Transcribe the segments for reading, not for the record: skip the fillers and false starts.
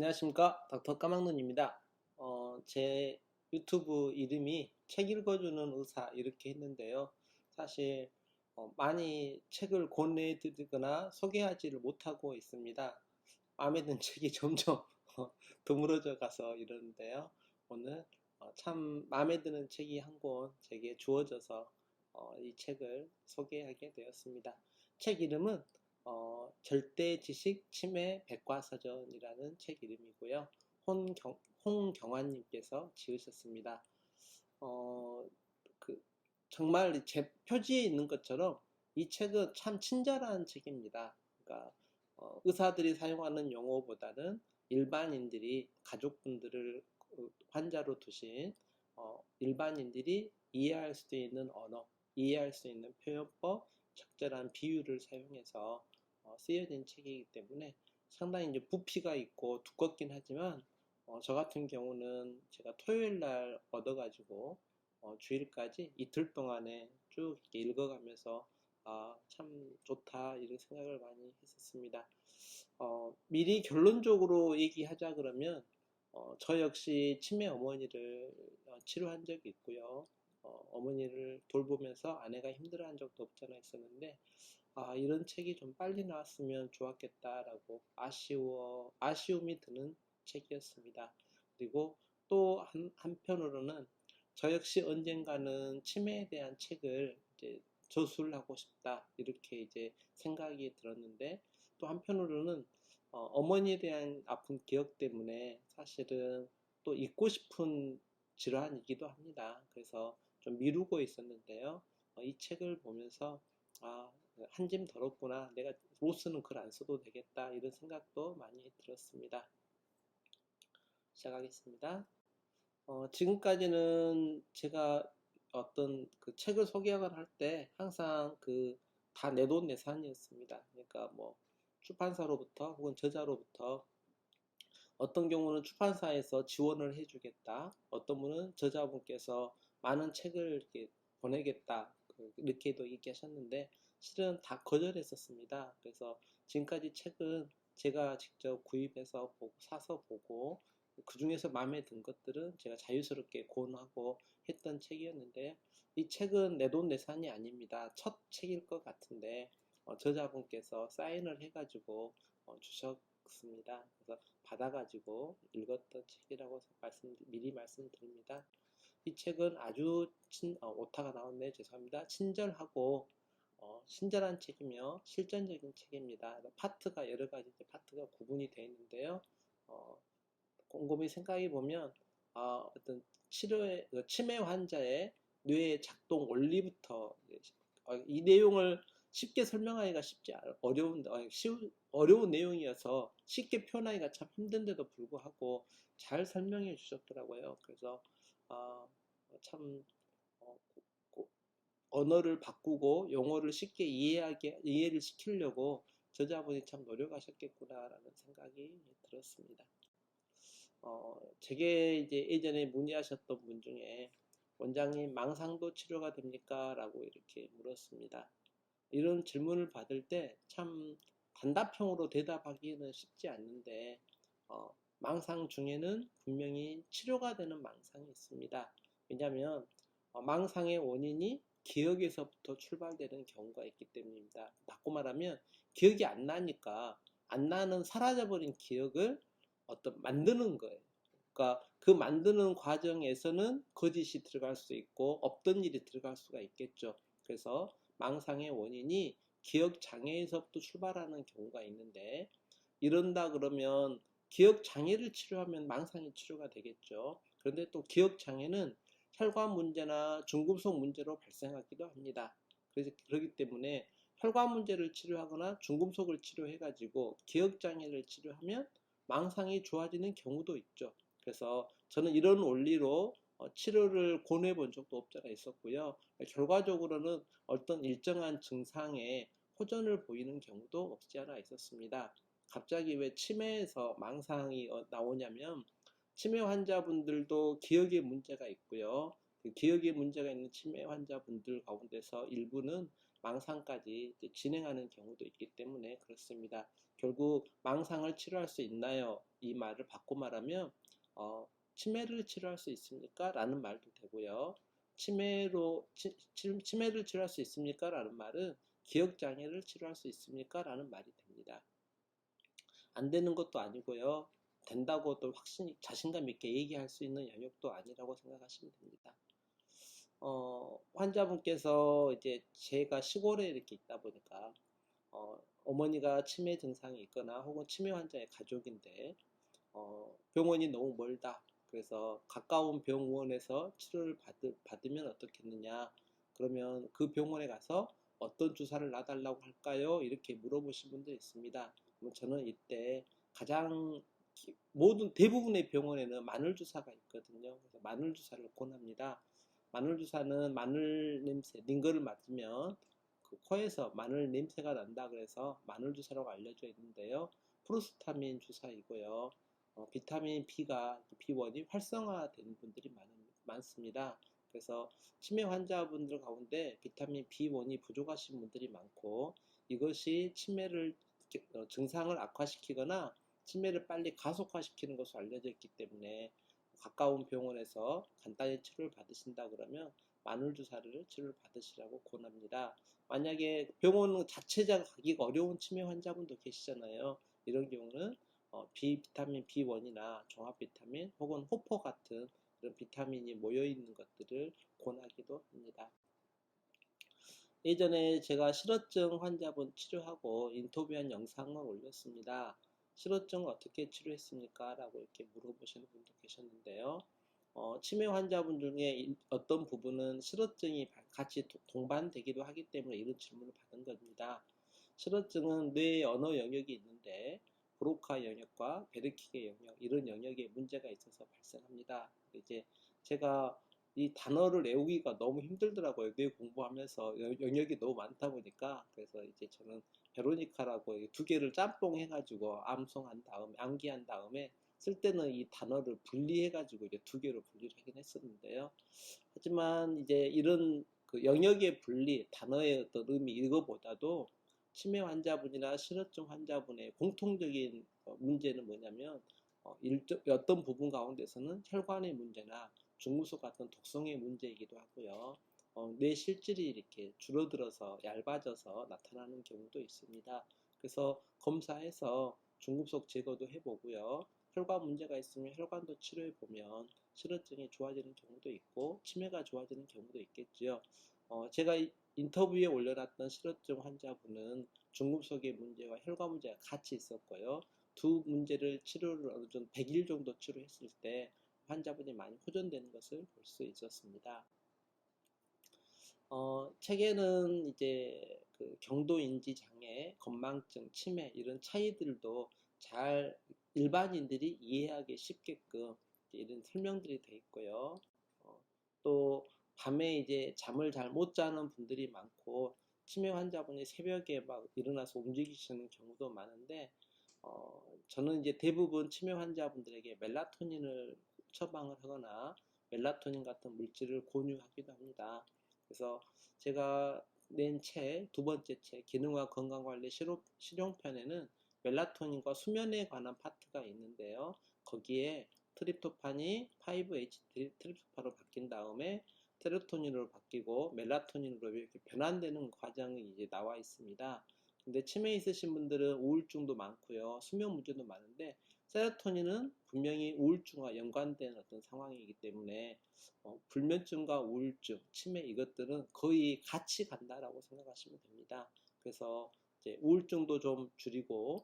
안녕하십니까, 닥터 까막눈입니다. 제 유튜브 이름이 책 읽어주는 의사 이렇게 했는데요. 사실 많이 책을 권해드리거나 소개하지를 못하고 있습니다. 마음에 든 책이 점점 드물어져 가서 이러는데요. 오늘 참 마음에 드는 책이 한 권 제게 주어져서 이 책을 소개하게 되었습니다. 책 이름은 절대지식 치매 백과사전이라는 책 이름이고요. 홍경환님께서 지으셨습니다. 어, 그, 정말 제 표지에 있는 것처럼 이 책은 참 친절한 책입니다. 그러니까 의사들이 사용하는 용어보다는 일반인들이 가족분들을 환자로 두신 일반인들이 이해할 수 있는 언어, 이해할 수 있는 표현법, 적절한 비유를 사용해서 쓰여진 책이기 때문에 상당히 이제 부피가 있고 두껍긴 하지만 저 같은 경우는 제가 토요일 날 얻어가지고 주일까지 이틀 동안에 쭉 읽어가면서 참 좋다 이런 생각을 많이 했었습니다. 미리 결론적으로 얘기하자 그러면 저 역시 치매 어머니를 치료한 적이 있고요. 어머니를 돌보면서 아내가 힘들어한 적도 없잖아 있었는데 이런 책이 좀 빨리 나왔으면 좋았겠다라고 아쉬움이 드는 책이었습니다. 그리고 또 한편으로는 저 역시 언젠가는 치매에 대한 책을 이제 저술을 하고 싶다 이렇게 이제 생각이 들었는데 또 한편으로는 어머니에 대한 아픈 기억 때문에 사실은 또 잊고 싶은 질환이기도 합니다. 그래서 좀 미루고 있었는데요. 이 책을 보면서 한 짐 덜었구나. 내가 로스는 글 안 써도 되겠다. 이런 생각도 많이 들었습니다. 시작하겠습니다. 지금까지는 제가 어떤 그 책을 소개를 할 때 항상 그 다 내돈내산이었습니다. 그러니까 뭐 출판사로부터 혹은 저자로부터 어떤 경우는 출판사에서 지원을 해주겠다. 어떤 분은 저자분께서 많은 책을 이렇게 보내겠다. 이렇게도 얘기하셨는데 실은 다 거절했었습니다. 그래서 지금까지 책은 제가 직접 구입해서 보고 사서 보고 그 중에서 마음에 든 것들은 제가 자유스럽게 고안하고 했던 책이었는데 이 책은 내돈내산이 아닙니다. 첫 책일 것 같은데 저자분께서 사인을 해가지고 주셨습니다. 그래서 받아가지고 읽었던 책이라고 미리 말씀드립니다. 이 책은 아주 오타가 나왔네 죄송합니다. 친절하고 친절한 책이며 실전적인 책입니다. 파트가 여러 가지 파트가 구분이 되어 있는데요. 곰곰이 생각해 보면 어떤 치매 환자의 뇌의 작동 원리부터 이 내용을 쉽게 설명하기가 어려운 내용이어서 쉽게 표현하기가 참 힘든데도 불구하고 잘 설명해 주셨더라고요. 그래서 참 언어를 바꾸고 용어를 쉽게 이해를 시키려고 저자분이 참 노력하셨겠구나라는 생각이 들었습니다. 제게 이제 예전에 문의하셨던 분 중에 원장님 망상도 치료가 됩니까? 라고 이렇게 물었습니다. 이런 질문을 받을 때 참 단답형으로 대답하기는 쉽지 않는데 망상 중에는 분명히 치료가 되는 망상이 있습니다. 왜냐하면 망상의 원인이 기억에서부터 출발되는 경우가 있기 때문입니다. 바꿔 말하면 기억이 안 나니까 안 나는 사라져버린 기억을 만드는 거예요. 그러니까 그 만드는 과정에서는 거짓이 들어갈 수 있고 없던 일이 들어갈 수가 있겠죠. 그래서 망상의 원인이 기억 장애에서부터 출발하는 경우가 있는데 이런다 그러면 기억 장애를 치료하면 망상이 치료가 되겠죠. 그런데 또 기억 장애는 혈관 문제나 중금속 문제로 발생하기도 합니다. 그래서 그렇기 때문에 혈관 문제를 치료하거나 중금속을 치료해 가지고 기억 장애를 치료하면 망상이 좋아지는 경우도 있죠. 그래서 저는 이런 원리로 치료를 권해 본 적도 없잖아 있었고요. 결과적으로는 어떤 일정한 증상에 호전을 보이는 경우도 없지 않아 있었습니다. 갑자기 왜 치매에서 망상이 나오냐면 치매 환자분들도 기억에 문제가 있고요. 그 기억에 문제가 있는 치매 환자분들 가운데서 일부는 망상까지 이제 진행하는 경우도 있기 때문에 그렇습니다. 결국 망상을 치료할 수 있나요? 이 말을 바꿔 말하면 치매를 치료할 수 있습니까? 라는 말도 되고요. 치매를 치료할 수 있습니까? 라는 말은 기억장애를 치료할 수 있습니까? 라는 말이 됩니다. 안 되는 것도 아니고요. 된다고 또 확신이 자신감 있게 얘기할 수 있는 영역도 아니라고 생각하시면 됩니다. 환자분께서 이제 제가 시골에 이렇게 있다 보니까 어머니가 치매 증상이 있거나 혹은 치매 환자의 가족인데 병원이 너무 멀다. 그래서 가까운 병원에서 치료를 받으면 어떻겠느냐. 그러면 그 병원에 가서 어떤 주사를 놔달라고 할까요? 이렇게 물어보신 분들이 있습니다. 그럼 저는 이때 가장 모든 대부분의 병원에는 마늘 주사가 있거든요. 그래서 마늘 주사를 권합니다. 마늘 주사는 마늘 냄새, 링거를 맡으면 그 코에서 마늘 냄새가 난다 그래서 마늘 주사라고 알려져 있는데요. 프루스타민 주사이고요. 비타민 B가 B1이 활성화되는 분들이 많습니다. 그래서 치매 환자분들 가운데 비타민 B1이 부족하신 분들이 많고 이것이 치매를 증상을 악화시키거나 치매를 빨리 가속화시키는 것으로 알려져 있기 때문에 가까운 병원에서 간단히 치료를 받으신다 그러면 마늘 주사를 치료를 받으시라고 권합니다. 만약에 병원 자체가 가기가 어려운 치매 환자분도 계시잖아요. 이런 경우는 비타민 B1이나 종합 비타민 혹은 호포 같은 그런 비타민이 모여 있는 것들을 권하기도 합니다. 예전에 제가 실어증 환자분 치료하고 인터뷰한 영상을 올렸습니다. 실어증 어떻게 치료했습니까? 라고 이렇게 물어보시는 분도 계셨는데요. 치매 환자분 중에 어떤 부분은 실어증이 같이 동반되기도 하기 때문에 이런 질문을 받은 겁니다. 실어증은 뇌의 언어 영역이 있는데 브로카 영역과 베르키게 영역 이런 영역에 문제가 있어서 발생합니다. 이제 제가 이 단어를 외우기가 너무 힘들더라고요. 뇌 공부하면서 영역이 너무 많다 보니까 그래서 이제 저는 베로니카라고 두 개를 짬뽕 해가지고 암송한 다음에 암기한 다음에 쓸 때는 이 단어를 분리해가지고 이제 두 개로 분리를 하긴 했었는데요. 하지만 이제 이런 그 영역의 분리, 단어의 어떤 의미 이거보다도 치매 환자분이나 실어증 환자분의 공통적인 문제는 뭐냐면 어떤 부분 가운데서는 혈관의 문제나 중금속 같은 독성의 문제이기도 하고요. 뇌 실질이 이렇게 줄어들어서 얇아져서 나타나는 경우도 있습니다. 그래서 검사해서 중금속 제거도 해보고요. 혈관 문제가 있으면 혈관도 치료해보면 실어증이 좋아지는 경우도 있고 치매가 좋아지는 경우도 있겠지요. 제가 인터뷰에 올려놨던 실어증 환자분은 중금속의 문제와 혈관 문제가 같이 있었고요. 두 문제를 치료를 어느 정도 100일 정도 치료했을 때 환자분이 많이 호전되는 것을 볼 수 있었습니다. 책에는 이제 그 경도인지 장애, 건망증, 치매 이런 차이들도 잘 일반인들이 이해하기 쉽게끔 이런 설명들이 되어 있고요. 또 밤에 이제 잠을 잘 못 자는 분들이 많고 치매 환자분이 새벽에 막 일어나서 움직이시는 경우도 많은데 저는 이제 대부분 치매 환자분들에게 멜라토닌을 처방을 하거나 멜라토닌 같은 물질을 권유하기도 합니다. 그래서 제가 낸 책, 두 번째 책, 기능과 건강관리 실용편에는 멜라토닌과 수면에 관한 파트가 있는데요. 거기에 트립토판이 5-HT 트립토판으로 바뀐 다음에 세로토닌으로 바뀌고 멜라토닌으로 이렇게 변환되는 과정이 이제 나와 있습니다. 근데 치매 있으신 분들은 우울증도 많고요. 수면 문제도 많은데 세로토닌은 분명히 우울증과 연관된 어떤 상황이기 때문에 불면증과 우울증, 치매 이것들은 거의 같이 간다라고 생각하시면 됩니다. 그래서 이제 우울증도 좀 줄이고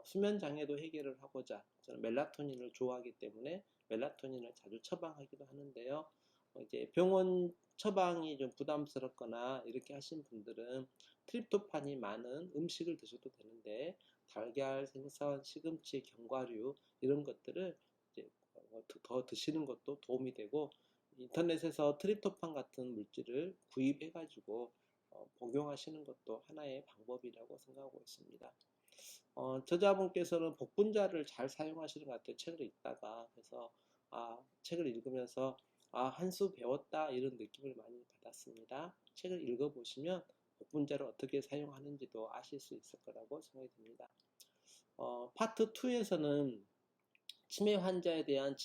수면 장애도 해결을 하고자 저는 멜라토닌을 좋아하기 때문에 멜라토닌을 자주 처방하기도 하는데요. 이제 병원 처방이 좀 부담스럽거나 이렇게 하신 분들은 트립토판이 많은 음식을 드셔도 되는데 달걀, 생선, 시금치, 견과류 이런 것들을 이제 더 드시는 것도 도움이 되고 인터넷에서 트립토판 같은 물질을 구입해 가지고 복용하시는 것도 하나의 방법이라고 생각하고 있습니다. 저자분께서는 복분자를 잘 사용하시는 것 같아요. 책을 읽다가. 그래서 책을 읽으면서 한 수 배웠다 이런 느낌을 많이 받았습니다. 책을 읽어보시면 복분자를 어떻게 사용하는지도 아실 수 있을 거라고 생각이 듭니다. 파트 2에서는 치매 환자에 대한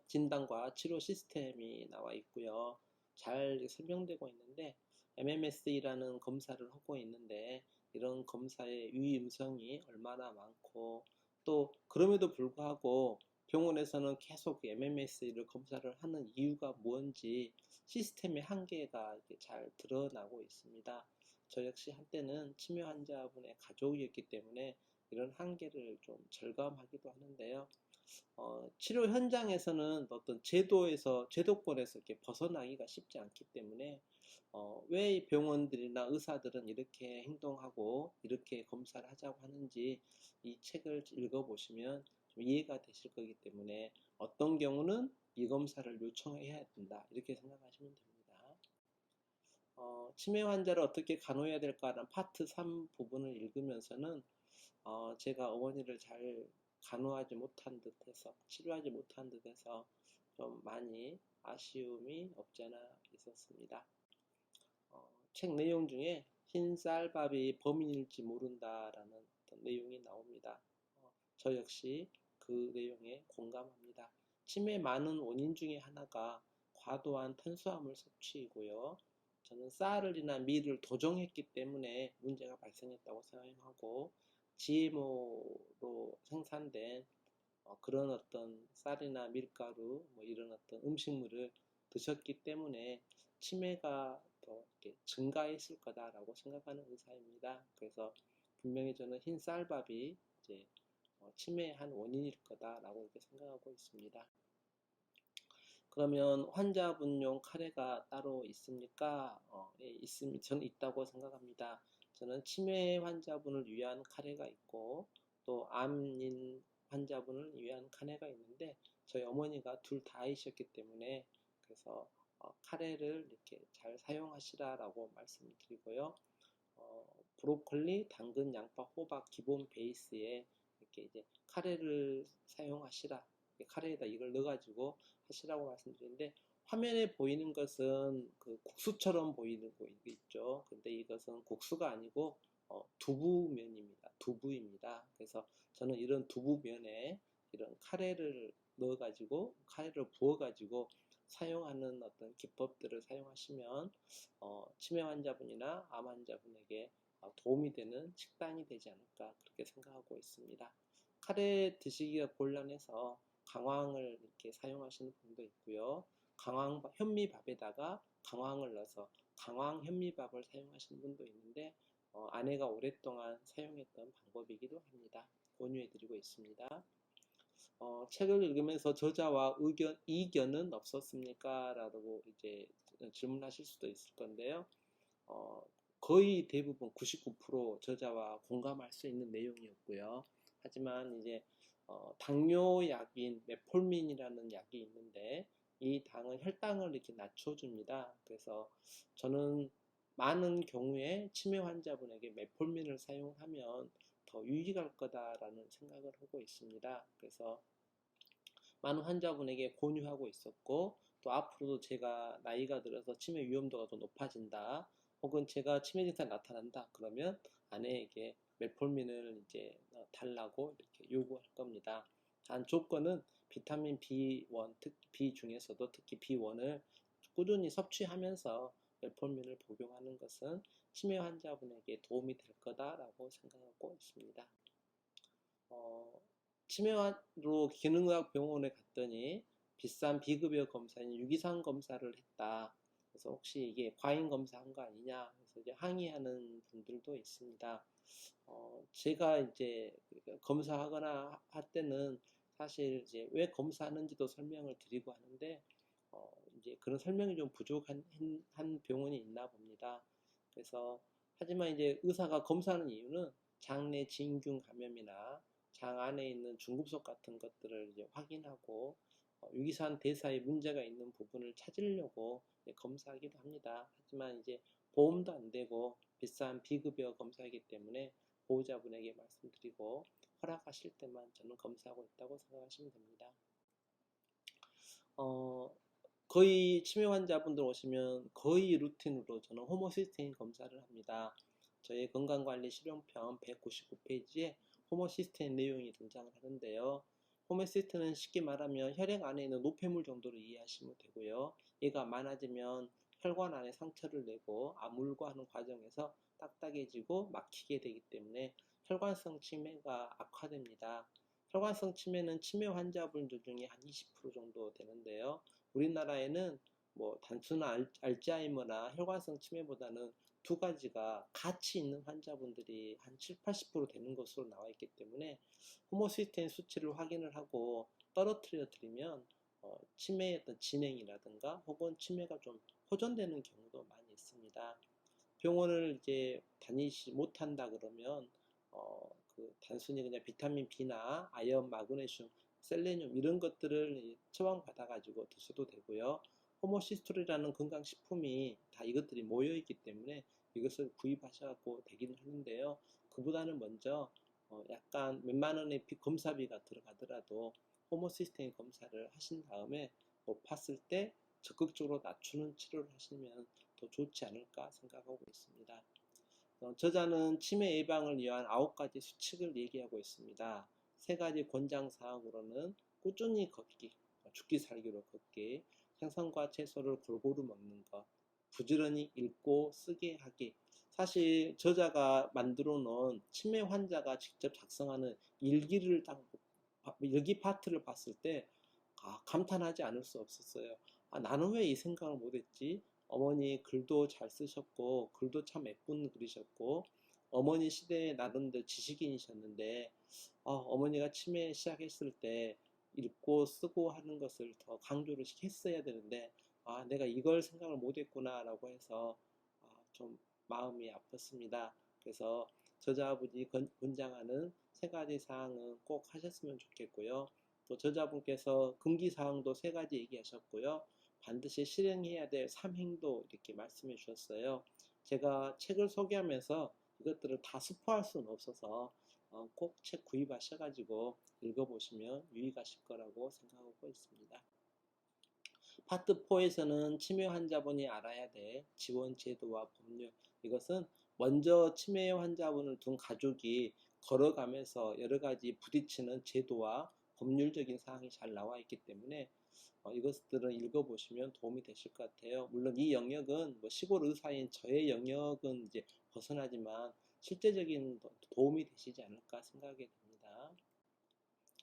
진단과 치료 시스템이 나와 있고요. 잘 설명되고 있는데 MMSE라는 검사를 하고 있는데 이런 검사의 유의음성이 얼마나 많고 또 그럼에도 불구하고 병원에서는 계속 MMSE를 검사를 하는 이유가 뭔지 시스템의 한계가 잘 드러나고 있습니다. 저 역시 한때는 치매 환자분의 가족이었기 때문에 이런 한계를 좀 절감하기도 하는데요. 치료 현장에서는 어떤 제도권에서 이렇게 벗어나기가 쉽지 않기 때문에, 왜 병원들이나 의사들은 이렇게 행동하고 이렇게 검사를 하자고 하는지 이 책을 읽어보시면 좀 이해가 되실 거기 때문에 어떤 경우는 이 검사를 요청해야 된다. 이렇게 생각하시면 됩니다. 치매 환자를 어떻게 간호해야 될까라는 파트 3 부분을 읽으면서는 제가 어머니를 잘 간호하지 못한 듯해서 치료하지 못한 듯해서 좀 많이 아쉬움이 없지 않아 있었습니다. 책 내용 중에 흰쌀밥이 범인일지 모른다라는 어떤 내용이 나옵니다. 저 역시 그 내용에 공감합니다. 치매 많은 원인 중에 하나가 과도한 탄수화물 섭취이고요. 저는 쌀이나 밀을 도정했기 때문에 문제가 발생했다고 생각하고 GMO로 생산된 그런 어떤 쌀이나 밀가루 뭐 이런 어떤 음식물을 드셨기 때문에 치매가 더 이렇게 증가했을 거다라고 생각하는 의사입니다. 그래서 분명히 저는 흰 쌀밥이 이제 치매의 한 원인일 거다라고 이렇게 생각하고 있습니다. 그러면 환자분용 카레가 따로 있습니까? 예, 저는 있다고 생각합니다. 저는 치매 환자분을 위한 카레가 있고 또 암인 환자분을 위한 카레가 있는데 저희 어머니가 둘 다이셨기 때문에 그래서 카레를 이렇게 잘 사용하시라라고 말씀을 드리고요. 브로콜리, 당근, 양파, 호박 기본 베이스에 이렇게 이제 카레를 사용하시라. 카레에다 이걸 넣어가지고 하시라고 말씀드리는데 화면에 보이는 것은 그 국수처럼 보이는 거 있죠. 근데 이것은 국수가 아니고 두부면입니다. 두부입니다. 그래서 저는 이런 두부면에 이런 카레를 넣어가지고 카레를 부어가지고 사용하는 어떤 기법들을 사용하시면 치매 환자분이나 암 환자분에게 도움이 되는 식단이 되지 않을까 그렇게 생각하고 있습니다. 카레 드시기가 곤란해서 강황을 이렇게 사용하시는 분도 있고요. 현미밥에다가 강황을 넣어서 강황 현미밥을 사용하시는 분도 있는데 아내가 오랫동안 사용했던 방법이기도 합니다. 권유해드리고 있습니다. 책을 읽으면서 저자와 이견은 없었습니까? 라고 이제 질문하실 수도 있을 건데요. 거의 대부분 99% 저자와 공감할 수 있는 내용이었고요. 하지만 이제 당뇨약인 메폴민이라는 약이 있는데 이 당은 혈당을 이렇게 낮춰줍니다. 그래서 저는 많은 경우에 치매 환자분에게 메폴민을 사용하면 더 유익할 거다라는 생각을 하고 있습니다. 그래서 많은 환자분에게 권유하고 있었고 또 앞으로도 제가 나이가 들어서 치매 위험도가 더 높아진다 혹은 제가 치매 증상이 나타난다 그러면 아내에게 메폴민을 이제 달라고 이렇게 요구할 겁니다. 단 조건은 비타민 B1, B 중에서도 특히 B1을 꾸준히 섭취하면서 메폴민을 복용하는 것은 치매 환자분에게 도움이 될 거다라고 생각하고 있습니다. 치매로 기능의학 병원에 갔더니 비싼 비급여 검사인 유기산 검사를 했다. 그래서 혹시 이게 과잉 검사한 거 아니냐? 그래서 이제 항의하는 분들도 있습니다. 제가 이제 검사하거나 할 때는 사실 이제 왜 검사하는지도 설명을 드리고 하는데 이제 그런 설명이 좀 부족한 한 병원이 있나 봅니다. 그래서 하지만 이제 의사가 검사하는 이유는 장내 진균 감염이나 장 안에 있는 중급속 같은 것들을 이제 확인하고 유기산 대사에 문제가 있는 부분을 찾으려고 검사하기도 합니다. 하지만 이제 보험도 안 되고 비싼 비급여 검사이기 때문에 보호자분에게 말씀드리고 허락하실 때만 저는 검사하고 있다고 생각하시면 됩니다. 거의 치매 환자분들 오시면 거의 루틴으로 저는 호모시스테인 검사를 합니다. 저희 건강관리 실용편 199페이지에 호모시스테인 내용이 등장을 하는데요. 호모시스테인은 쉽게 말하면 혈액 안에 있는 노폐물 정도로 이해하시면 되고요. 얘가 많아지면 혈관 안에 상처를 내고 암울고하는 과정에서 딱딱해지고 막히게 되기 때문에 혈관성 치매가 악화됩니다. 혈관성 치매는 치매 환자분들 중에 한 20% 정도 되는데요. 우리나라에는 뭐 단순한 알츠하이머나 혈관성 치매보다는 두 가지가 같이 있는 환자분들이 한 7, 80% 되는 것으로 나와 있기 때문에 호모시스테인 수치를 확인을 하고 떨어뜨려 드리면 치매의 어떤 진행이라든가 혹은 치매가 좀 호전되는 경우도 많이 있습니다. 병원을 이제 다니지 못한다 그러면 단순히 그냥 비타민 B나 아연, 마그네슘, 셀레늄 이런 것들을 처방받아 가지고 드셔도 되고요. 호모시스토리라는 건강식품이 다 이것들이 모여 있기 때문에 이것을 구입하셔도 되긴 하는데요. 그보다는 먼저 약간 몇만 원의 검사비가 들어가더라도 호모시스테인 검사를 하신 다음에 높았을 때 적극적으로 낮추는 치료를 하시면 더 좋지 않을까 생각하고 있습니다. 저자는 치매 예방을 위한 9가지 수칙을 얘기하고 있습니다. 3가지 권장사항으로는 꾸준히 걷기, 죽기 살기로 걷기, 생선과 채소를 골고루 먹는 것, 부지런히 읽고 쓰게 하기. 사실 저자가 만들어 놓은 치매 환자가 직접 작성하는 일기를 일기 파트를 봤을 때 감탄하지 않을 수 없었어요. 나는 왜 이 생각을 못했지? 어머니 글도 잘 쓰셨고 글도 참 예쁜 글이셨고 어머니 시대에 나름대로 지식인이셨는데 어머니가 치매 시작했을 때 읽고 쓰고 하는 것을 더 강조를 했어야 되는데 내가 이걸 생각을 못했구나 라고 해서 좀 마음이 아팠습니다. 그래서 저자분이 권장하는 3가지 사항은 꼭 하셨으면 좋겠고요. 또 저자분께서 금기사항도 3가지 얘기하셨고요. 반드시 실행해야 될 3행도 이렇게 말씀해 주셨어요. 제가 책을 소개하면서 이것들을 다 스포할 수는 없어서 꼭 책 구입하셔가지고 읽어보시면 유익하실 거라고 생각하고 있습니다. 파트 4에서는 치매 환자분이 알아야 될 지원 제도와 법률, 이것은 먼저 치매 환자분을 둔 가족이 걸어가면서 여러 가지 부딪히는 제도와 법률적인 사항이 잘 나와 있기 때문에 이것들은 읽어보시면 도움이 되실 것 같아요. 물론 이 영역은 뭐 시골 의사인 저의 영역은 이제 벗어나지만 실제적인 도움이 되시지 않을까 생각이 됩니다.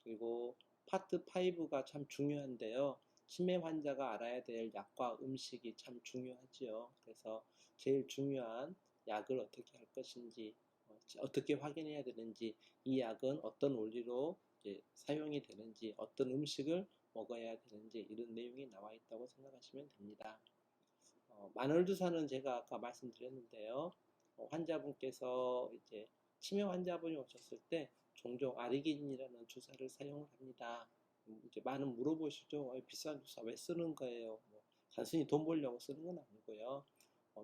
그리고 파트 5가 참 중요한데요. 치매 환자가 알아야 될 약과 음식이 참 중요하지요. 그래서 제일 중요한 약을 어떻게 할 것인지, 어떻게 확인해야 되는지, 이 약은 어떤 원리로 사용이 되는지, 어떤 음식을 먹어야 되는지 이런 내용이 나와 있다고 생각하시면 됩니다. 만월주사는 제가 아까 말씀드렸는데요. 환자분께서 이제 치매 환자분이 오셨을 때 종종 아르기닌이라는 주사를 사용을 합니다. 이제 많은 물어보시죠. 비싼 주사 왜 쓰는 거예요? 뭐 단순히 돈 벌려고 쓰는 건 아니고요.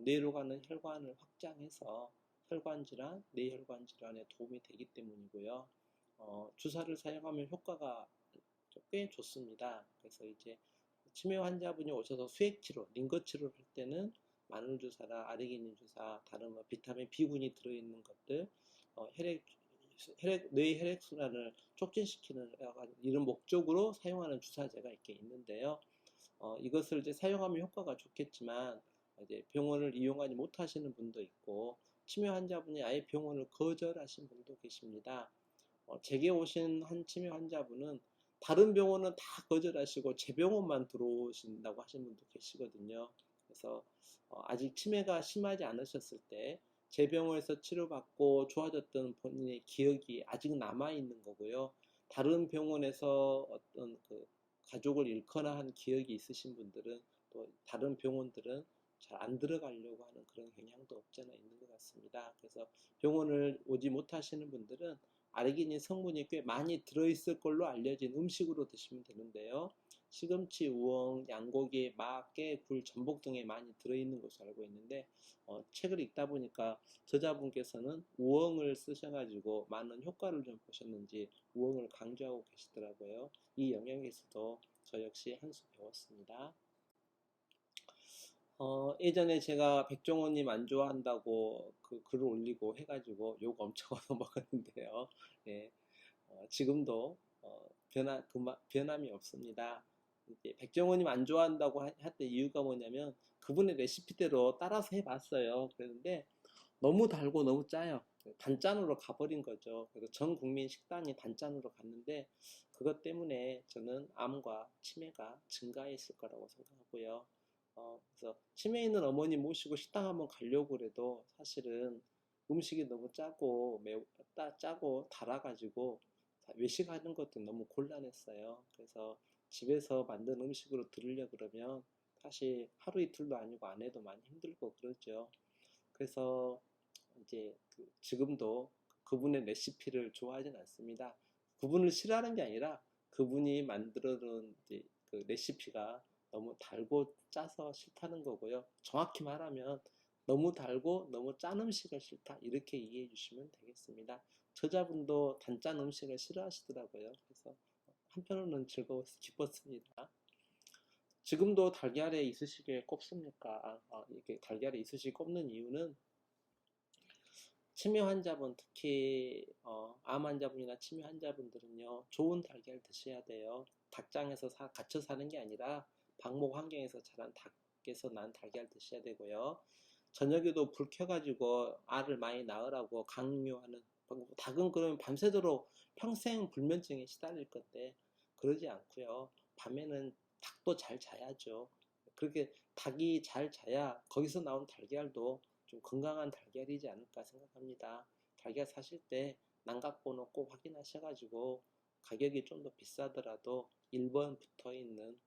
뇌로 가는 혈관을 확장해서 혈관 질환, 뇌혈관 질환에 도움이 되기 때문이고요. 주사를 사용하면 효과가 꽤 좋습니다. 그래서 이제 치매 환자분이 오셔서 수액치료, 링거치료를 할 때는 마늘주사나 아르기닌 주사, 다른 비타민 B군이 들어있는 것들, 뇌 혈액순환을 촉진시키는 이런 목적으로 사용하는 주사제가 이렇게 있는데요. 이것을 이제 사용하면 효과가 좋겠지만 이제 병원을 이용하지 못하시는 분도 있고 치매 환자분이 아예 병원을 거절하신 분도 계십니다. 제게 오신 한 치매 환자분은 다른 병원은 다 거절하시고 제 병원만 들어오신다고 하신 분도 계시거든요. 그래서 아직 치매가 심하지 않으셨을 때 제 병원에서 치료받고 좋아졌던 본인의 기억이 아직 남아있는 거고요. 다른 병원에서 어떤 그 가족을 잃거나 한 기억이 있으신 분들은 또 다른 병원들은 잘 안 들어가려고 하는 그런 경향도 없지 않아 있는 것 같습니다. 그래서 병원을 오지 못하시는 분들은 아르기닌 성분이 꽤 많이 들어있을 걸로 알려진 음식으로 드시면 되는데요. 시금치, 우엉, 양고기, 막, 깨, 굴, 전복 등에 많이 들어있는 것으로 알고 있는데 책을 읽다 보니까 저자분께서는 우엉을 쓰셔가지고 많은 효과를 좀 보셨는지 우엉을 강조하고 계시더라고요. 이 영역에서도 저 역시 한 수 배웠습니다. 예전에 제가 백종원님 안 좋아한다고 그 글을 올리고 해가지고 욕 엄청 얻어먹었는데요. 예, 지금도 변함이 없습니다. 이제 백종원님 안 좋아한다고 했던 이유가 뭐냐면 그분의 레시피대로 따라서 해봤어요. 그런데 너무 달고 너무 짜요. 단짠으로 가버린 거죠. 그래서 전 국민 식단이 단짠으로 갔는데 그것 때문에 저는 암과 치매가 증가했을 거라고 생각하고요. 그래서 치매 있는 어머니 모시고 식당 한번 가려고 그래도 사실은 음식이 너무 짜고 달아가지고 외식하는 것도 너무 곤란했어요. 그래서 집에서 만든 음식으로 들으려 그러면 사실 하루 이틀도 아니고 안 해도 많이 힘들고 그러죠. 그래서 이제 지금도 그분의 레시피를 좋아하진 않습니다. 그분을 싫어하는 게 아니라 그분이 만들어 놓은 그 레시피가 너무 달고 짜서 싫다는 거고요. 정확히 말하면 너무 달고 너무 짠 음식을 싫다 이렇게 이해해 주시면 되겠습니다. 저자분도 단짠 음식을 싫어하시더라고요. 그래서 한편으로는 기뻤습니다. 지금도 달걀에 이쑤시개 꼽습니까? 이렇게 달걀에 이쑤시개 꼽는 이유는 치매 환자분, 특히 암 환자분이나 치매 환자분들은요, 좋은 달걀 드셔야 돼요. 닭장에서 갇혀 사는 게 아니라 방목 환경에서 자란 닭에서 난 달걀 드셔야 되고요. 저녁에도 불 켜가지고 알을 많이 낳으라고 강요하는, 닭은 그러면 밤새도록 평생 불면증에 시달릴 건데 그러지 않고요. 밤에는 닭도 잘 자야죠. 그렇게 닭이 잘 자야 거기서 나온 달걀도 좀 건강한 달걀이지 않을까 생각합니다. 달걀 사실 때 난각번호 꼭 확인하셔가지고 가격이 좀 더 비싸더라도 1번 붙어 있는,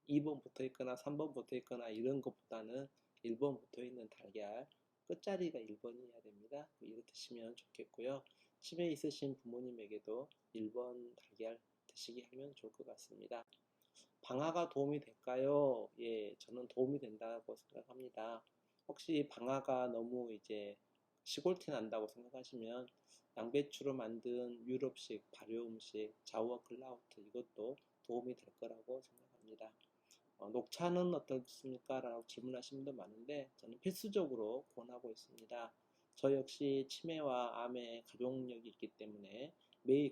2번 붙어 있거나 3번 붙어 있거나 이런 것보다는 1번 붙어 있는 달걀, 끝자리가 1번이어야 됩니다. 이거 드시면 좋겠고요. 치매 있으신 부모님에게도 1번 달걀 드시게 하면 좋을 것 같습니다. 방아가 도움이 될까요? 예, 저는 도움이 된다고 생각합니다. 혹시 방아가 너무 이제 시골티 난다고 생각하시면 양배추로 만든 유럽식 발효 음식 자우어글라우트 이것도 도움이 될 거라고 생각합니다. 녹차는 어떻습니까? 라고 질문하시는 분도 많은데 저는 필수적으로 권하고 있습니다. 저 역시 치매와 암에 가족력이 있기 때문에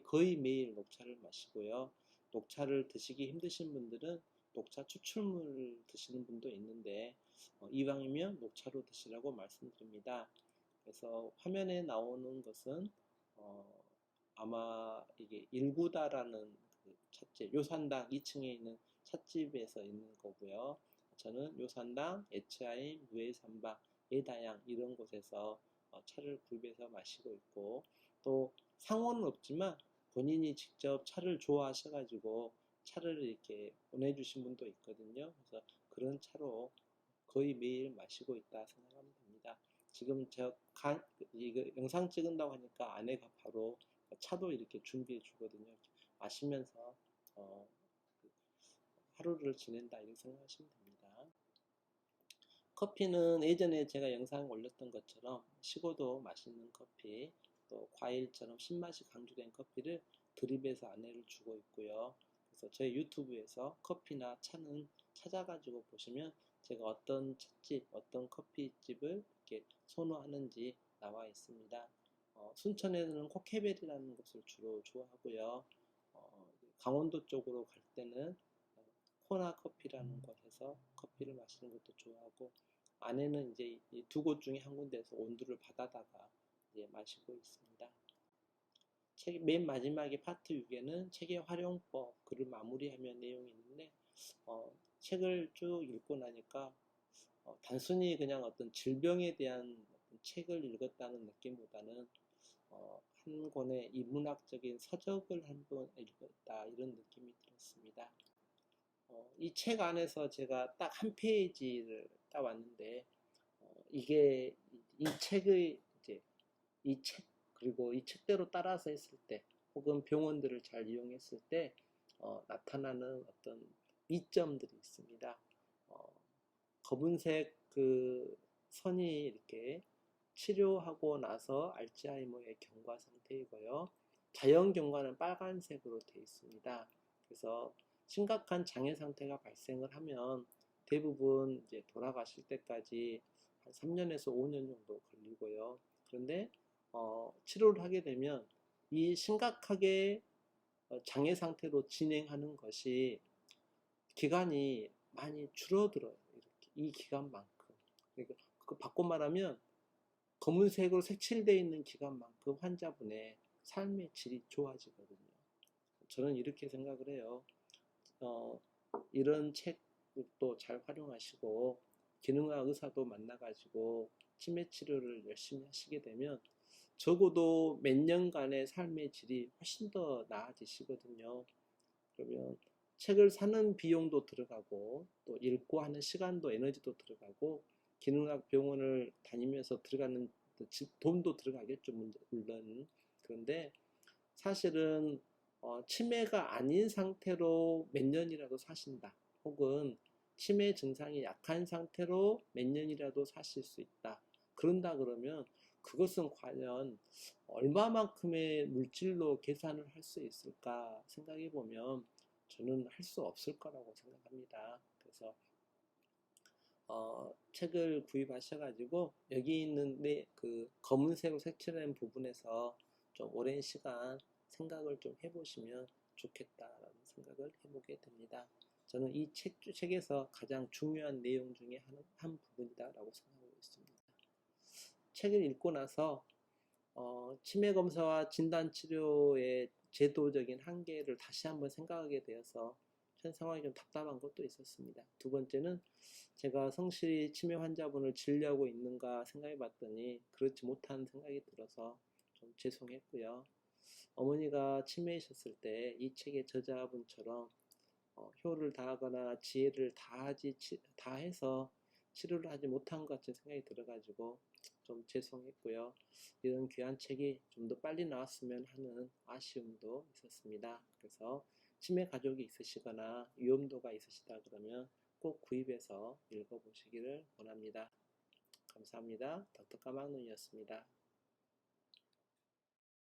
거의 매일 녹차를 마시고요. 녹차를 드시기 힘드신 분들은 녹차 추출물 드시는 분도 있는데 이왕이면 녹차로 드시라고 말씀드립니다. 그래서 화면에 나오는 것은 어, 아마 이게 일구다라는 그 찻집, 요산당 2층에 있는 찻집에서 있는 거고요. 저는 요산당, 에츠아임, 무에삼바, 예다양 이런 곳에서 차를 구입해서 마시고 있고 또 상호는 없지만 본인이 직접 차를 좋아하셔가지고 차를 이렇게 보내주신 분도 있거든요. 그래서 그런 차로 거의 매일 마시고 있다 생각하면 됩니다. 지금 제가 이거 영상 찍은다고 하니까 아내가 바로 차도 이렇게 준비해 주거든요. 마시면서 어, 하루를 지낸다 이렇게 생각하시면 됩니다. 커피는 예전에 제가 영상 올렸던 것처럼 식어도 맛있는 커피, 또 과일처럼 신맛이 강조된 커피를 드립해서 아내를 주고 있고요. 그래서 저희 유튜브에서 커피나 차는 찾아가지고 보시면 제가 어떤 찻집, 어떤 커피집을 이렇게 선호하는지 나와 있습니다. 순천에는 코케벨이라는 곳을 주로 좋아하고요. 강원도 쪽으로 갈 때는 코나 커피라는 곳에서 커피를 마시는 것도 좋아하고 아내는 이제 이 두 곳 중에 한 군데에서 온도를 받아다가 이제 마시고 있습니다. 책 맨 마지막에 파트 6에는 책의 활용법 글을 마무리하면 내용이 있는데 책을 쭉 읽고 나니까 단순히 그냥 어떤 질병에 대한 어떤 책을 읽었다는 느낌보다는 한 권의 인문학적인 서적을 한 권 읽었다 이런 느낌이 들었습니다. 이 책 안에서 제가 딱 한 페이지를 따왔는데 이게 이 책의 이제 이 책 그리고 이 책대로 따라서 했을 때 혹은 병원들을 잘 이용했을 때 나타나는 어떤 이점들이 있습니다. 어, 검은색 그 선이 이렇게 치료하고 나서 알츠하이머의 경과 상태이고요. 자연 경과는 빨간색으로 되어 있습니다. 그래서 심각한 장애 상태가 발생을 하면 대부분 이제 돌아가실 때까지 한 3년에서 5년 정도 걸리고요. 그런데 치료를 하게 되면 이 심각하게 장애 상태로 진행하는 것이 기간이 많이 줄어들어요. 이렇게 이 기간만큼. 그러니까 그 바꿔 말하면 검은색으로 색칠되어 있는 기간만큼 환자분의 삶의 질이 좋아지거든요. 저는 이렇게 생각을 해요. 어, 이런 책도 잘 활용하시고 기능의학 의사도 만나가지고 치매 치료를 열심히 하시게 되면 적어도 몇 년간의 삶의 질이 훨씬 더 나아지시거든요. 그러면 책을 사는 비용도 들어가고 또 읽고 하는 시간도 에너지도 들어가고 기능학 병원을 다니면서 들어가는 돈도 들어가겠죠, 물론. 그런데 사실은 치매가 아닌 상태로 몇 년이라도 사신다. 혹은 치매 증상이 약한 상태로 몇 년이라도 사실 수 있다. 그런다 그러면 그것은 과연 얼마만큼의 물질로 계산을 할 수 있을까 생각해 보면 저는 할 수 없을 거라고 생각합니다. 그래서 책을 구입하셔가지고 여기 있는 그 검은색으로 색칠된 부분에서 좀 오랜 시간 생각을 좀 해보시면 좋겠다라는 생각을 해보게 됩니다. 저는 이 책에서 가장 중요한 내용 중에 한 부분이다라고 생각하고 있습니다. 책을 읽고 나서 치매 검사와 진단 치료의 제도적인 한계를 다시 한번 생각하게 되어서 현 상황이 좀 답답한 것도 있었습니다. 두 번째는 제가 성실히 치매 환자분을 진료하고 있는가 생각해 봤더니 그렇지 못한 생각이 들어서 좀 죄송했고요. 어머니가 치매이셨을 때 이 책의 저자분처럼 효를 다하거나 지혜를 다해서 치료를 하지 못한 것 같은 생각이 들어가지고 좀 죄송했고요. 이런 귀한 책이 좀 더 빨리 나왔으면 하는 아쉬움도 있었습니다. 그래서 치매 가족이 있으시거나 위험도가 있으시다 그러면 꼭 구입해서 읽어보시기를 원합니다. 감사합니다. 닥터 까막눈이었습니다.